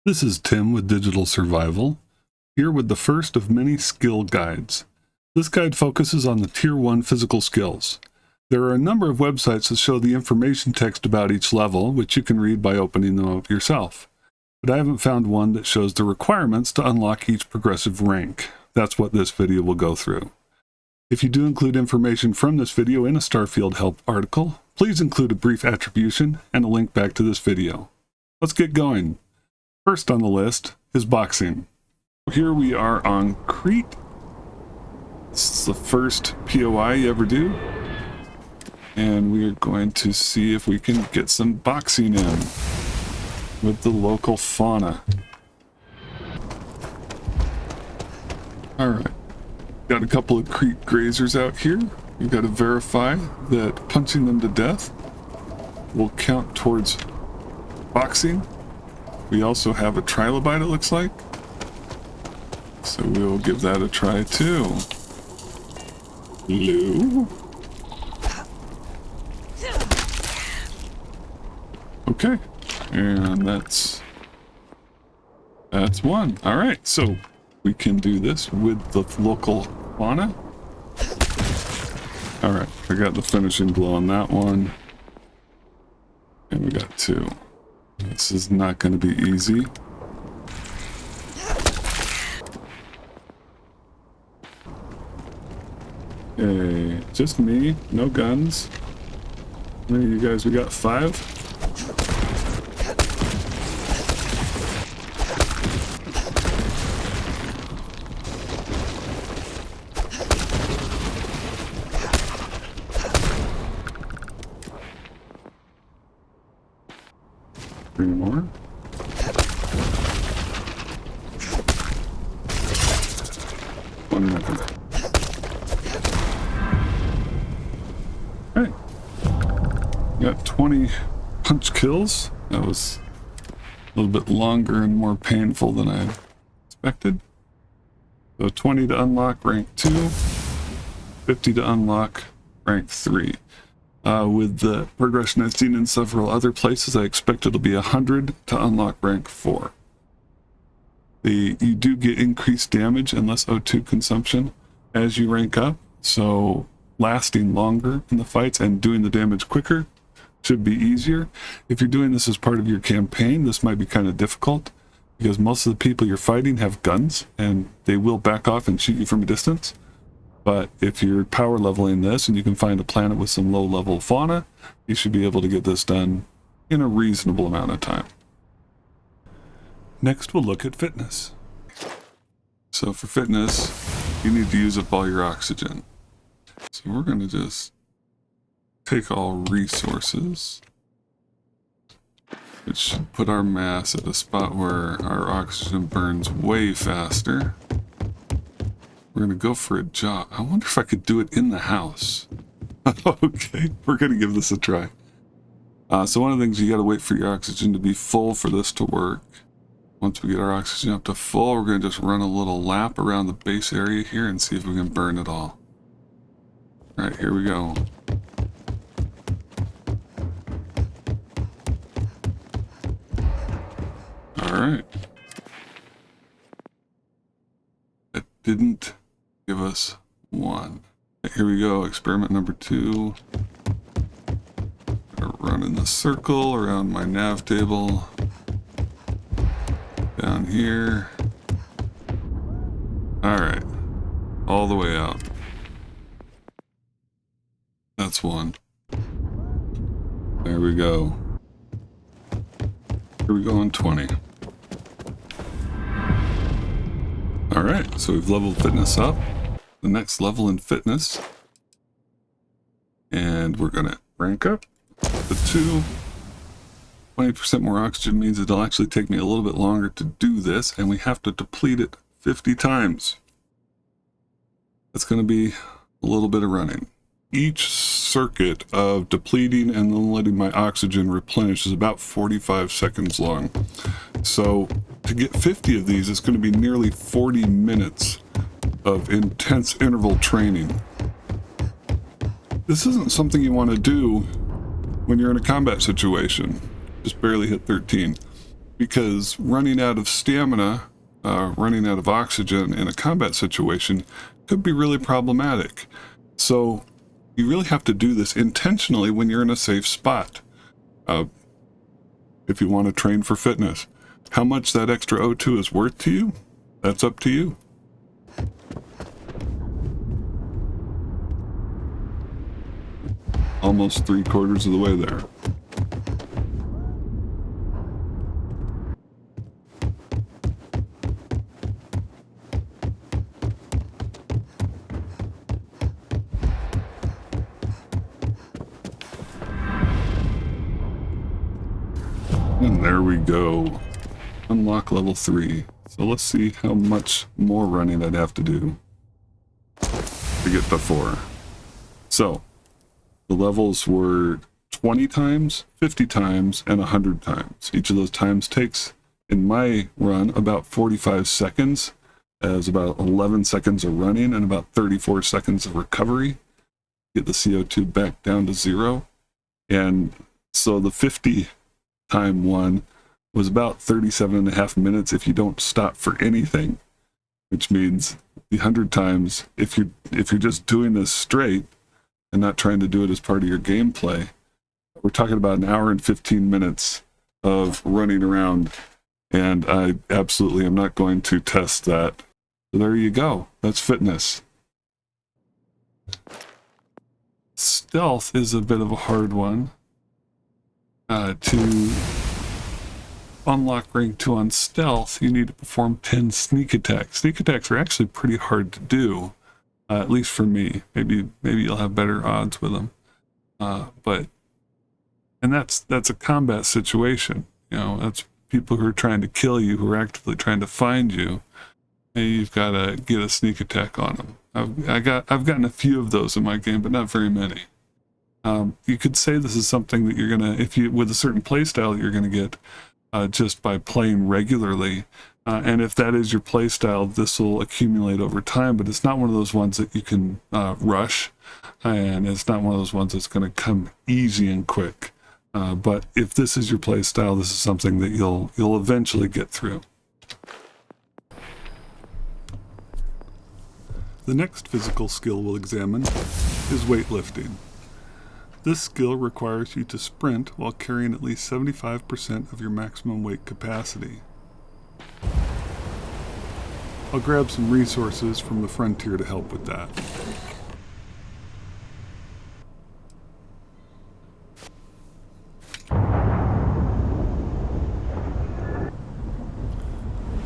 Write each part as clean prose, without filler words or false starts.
This is Tim with Digital Survival, here with the first of many skill guides. This guide focuses on the Tier 1 physical skills. There are a number of websites that show the information text about each level, which you can read by opening them up yourself. But I haven't found one that shows the requirements to unlock each progressive rank. That's what this video will go through. If you do include information from this video in a Starfield help article, please include a brief attribution and a link back to this video. Let's get going. First on the list is boxing. Here we are on Crete. This is the first POI you ever do. And we are going to see if we can get some boxing in with the local fauna. Alright. Got a couple of Crete grazers out here. We've got to verify that punching them to death will count towards boxing. We also have a trilobite, it looks like. So we'll give that a try too. Hello? Okay. And that's one. Alright, so we can do this with the local fauna. Alright, I got the finishing blow on that one. And we got two. This is not going to be easy. Okay, just me, no guns. How many of you guys? We got 5. Three more. One more. Okay. Got 20 punch kills. That was a little bit longer and more painful than I expected. So 20 to unlock rank 2, 50 to unlock rank 3. With the progression I've seen in several other places, I expect it'll be 100 to unlock rank 4. You do get increased damage and less O2 consumption as you rank up, so lasting longer in the fights and doing the damage quicker should be easier. If you're doing this as part of your campaign, this might be kind of difficult because most of the people you're fighting have guns and they will back off and shoot you from a distance. But if you're power leveling this and you can find a planet with some low level fauna, you should be able to get this done in a reasonable amount of time. Next we'll look at fitness. So for fitness, you need to use up all your oxygen. So we're going to just take all resources, which should put our mass at a spot where our oxygen burns way faster. We're going to go for a jog. I wonder if I could do it in the house. Okay, we're going to give this a try. So one of the things, you got to wait for your oxygen to be full for this to work. Once we get our oxygen up to full, we're going to just run a little lap around the base area here and see if we can burn it all. All right, here we go. All right. It didn't give us 1. Here we go, experiment number 2. Gonna run in the circle around my nav table. Down here. Alright. All the way out. That's 1. There we go. Here we go on 20. Alright, so we've leveled fitness up. The next level in fitness. And we're going to rank up the 2. 20% more oxygen means it'll actually take me a little bit longer to do this, and we have to deplete it 50 times. That's going to be a little bit of running. Each circuit of depleting and then letting my oxygen replenish is about 45 seconds long. So to get 50 of these, it's going to be nearly 40 minutes of intense interval training. This isn't something you want to do when you're in a combat situation. Just barely hit 13. because running out of stamina, running out of oxygen in a combat situation could be really problematic. So you really have to do this intentionally when you're in a safe spot. If you want to train for fitness. How much that extra O2 is worth to you, that's up to you. Almost 3/4 of the way there. And there we go. Unlock level 3. So let's see how much more running I'd have to do to get to 4. So the levels were 20 times, 50 times, and 100 times. Each of those times takes, in my run, about 45 seconds, as about 11 seconds of running and about 34 seconds of recovery. Get the CO2 back down to 0. And so the 50 time one was about 37.5 minutes if you don't stop for anything, which means the 100 times, if you're just doing this straight and not trying to do it as part of your gameplay, we're talking about an hour and 15 minutes of running around, and I absolutely am not going to test that. So there you go. That's fitness. Stealth is a bit of a hard one. To unlock rank 2 on stealth, you need to perform 10 sneak attacks. Sneak attacks are actually pretty hard to do, at least for me. Maybe you'll have better odds with them. And that's a combat situation. You know, that's people who are trying to kill you, who are actively trying to find you, and you've got to get a sneak attack on them. I've gotten a few of those in my game, but not very many. You could say this is something that you're gonna, with a certain playstyle, you're gonna get just by playing regularly. And if that is your playstyle, this will accumulate over time. But it's not one of those ones that you can rush, and it's not one of those ones that's going to come easy and quick. But if this is your playstyle, this is something that you'll eventually get through. The next physical skill we'll examine is weightlifting. This skill requires you to sprint while carrying at least 75% of your maximum weight capacity. I'll grab some resources from the frontier to help with that.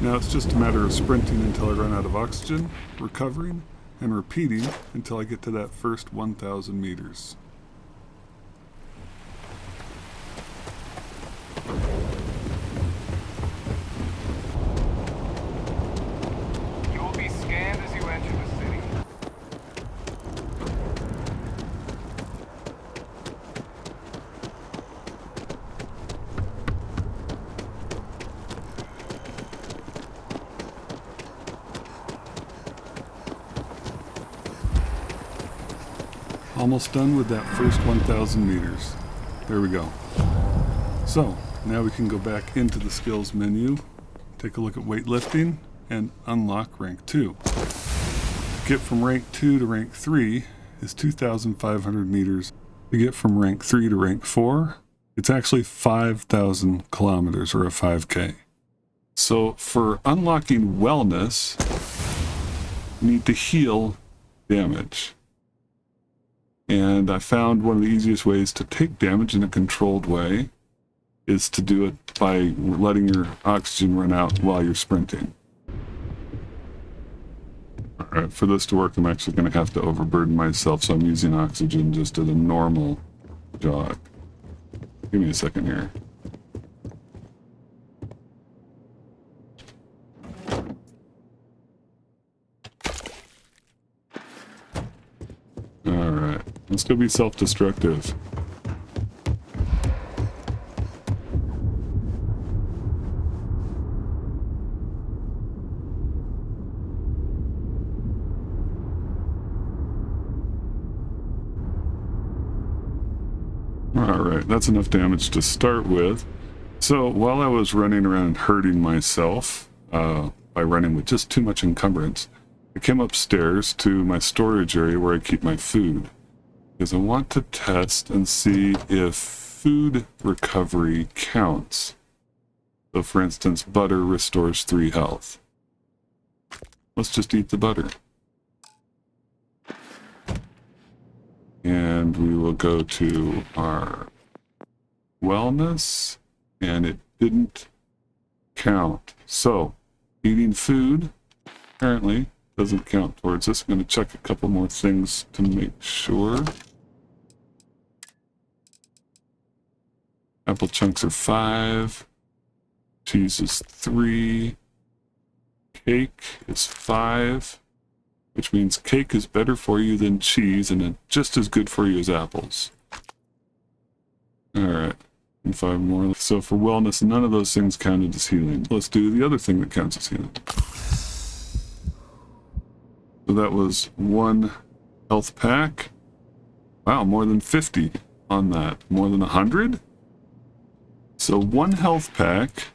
Now it's just a matter of sprinting until I run out of oxygen, recovering, and repeating until I get to that first 1,000 meters. Almost done with that first 1,000 meters. There we go. So, now we can go back into the skills menu, take a look at weightlifting, and unlock rank 2. To get from rank 2 to rank 3 is 2,500 meters. To get from rank 3 to rank 4, it's actually 5,000 kilometers, or a 5K. So for unlocking wellness, you need to heal damage. And I found one of the easiest ways to take damage in a controlled way is to do it by letting your oxygen run out while you're sprinting. Alright, for this to work, I'm actually going to have to overburden myself, so I'm using oxygen just at a normal jog. Give me a second here. Alright, let's go be self-destructive. Alright, that's enough damage to start with. So while I was running around hurting myself by running with just too much encumbrance, I came upstairs to my storage area where I keep my food, because I want to test and see if food recovery counts. So for instance, butter restores 3 health. Let's just eat the butter. And we will go to our wellness, and it didn't count. So eating food apparently doesn't count towards this. I'm going to check a couple more things to make sure. Apple chunks are 5. Cheese is 3. Cake is 5. Which means cake is better for you than cheese and just as good for you as apples. Alright. And 5 more. So for wellness, none of those things counted as healing. Let's do the other thing that counts as healing. So that was 1 health pack. Wow, more than 50 on that. More than 100? So 1 health pack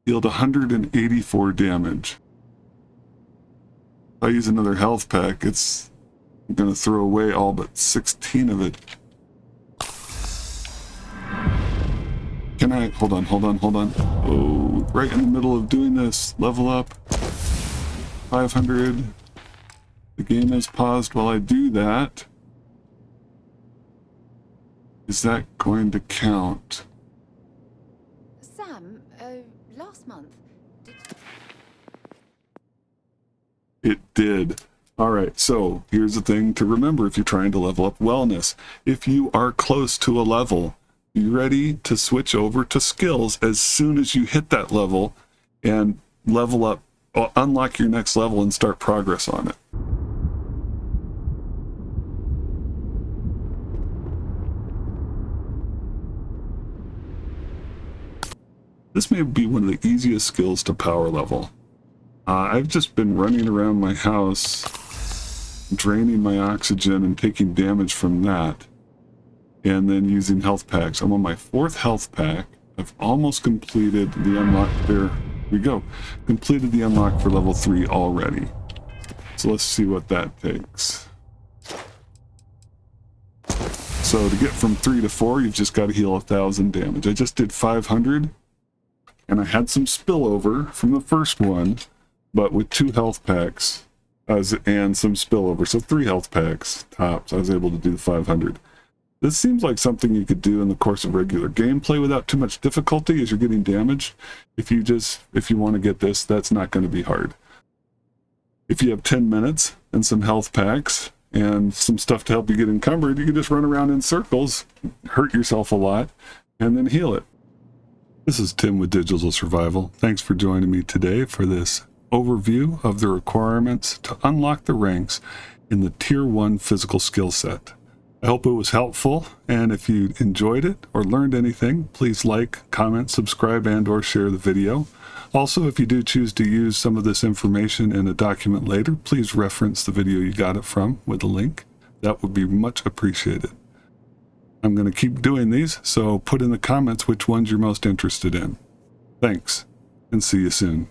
healed 184 damage. If I use another health pack, I'm going to throw away all but 16 of it. Can I? Hold on. Oh, right in the middle of doing this. Level up. 500. The game is paused while I do that. Is that going to count? Sam, last month... It did. Alright, so here's the thing to remember if you're trying to level up wellness. If you are close to a level, be ready to switch over to skills as soon as you hit that level and level up, unlock your next level and start progress on it. This may be one of the easiest skills to power level. I've just been running around my house, draining my oxygen and taking damage from that, and then using health packs. I'm on my 4th health pack. I've almost completed the unlock. There we go. Completed the unlock for level 3 already. So let's see what that takes. So to get from 3 to 4, you've just got to heal 1,000 damage. I just did 500, and I had some spillover from the first one, but with 2 health packs and some spillover, so 3 health packs tops, I was able to do the 500. This seems like something you could do in the course of regular gameplay without too much difficulty as you're getting damaged. If you want to get this, that's not going to be hard. If you have 10 minutes and some health packs and some stuff to help you get encumbered, you can just run around in circles, hurt yourself a lot, and then heal it. This is Tim with Digital Survival. Thanks for joining me today for this overview of the requirements to unlock the ranks in the Tier 1 physical skill set. I hope it was helpful, and if you enjoyed it or learned anything, please like, comment, subscribe, and/or share the video. Also, if you do choose to use some of this information in a document later, please reference the video you got it from with a link. That would be much appreciated. I'm going to keep doing these, so put in the comments which ones you're most interested in. Thanks, and see you soon.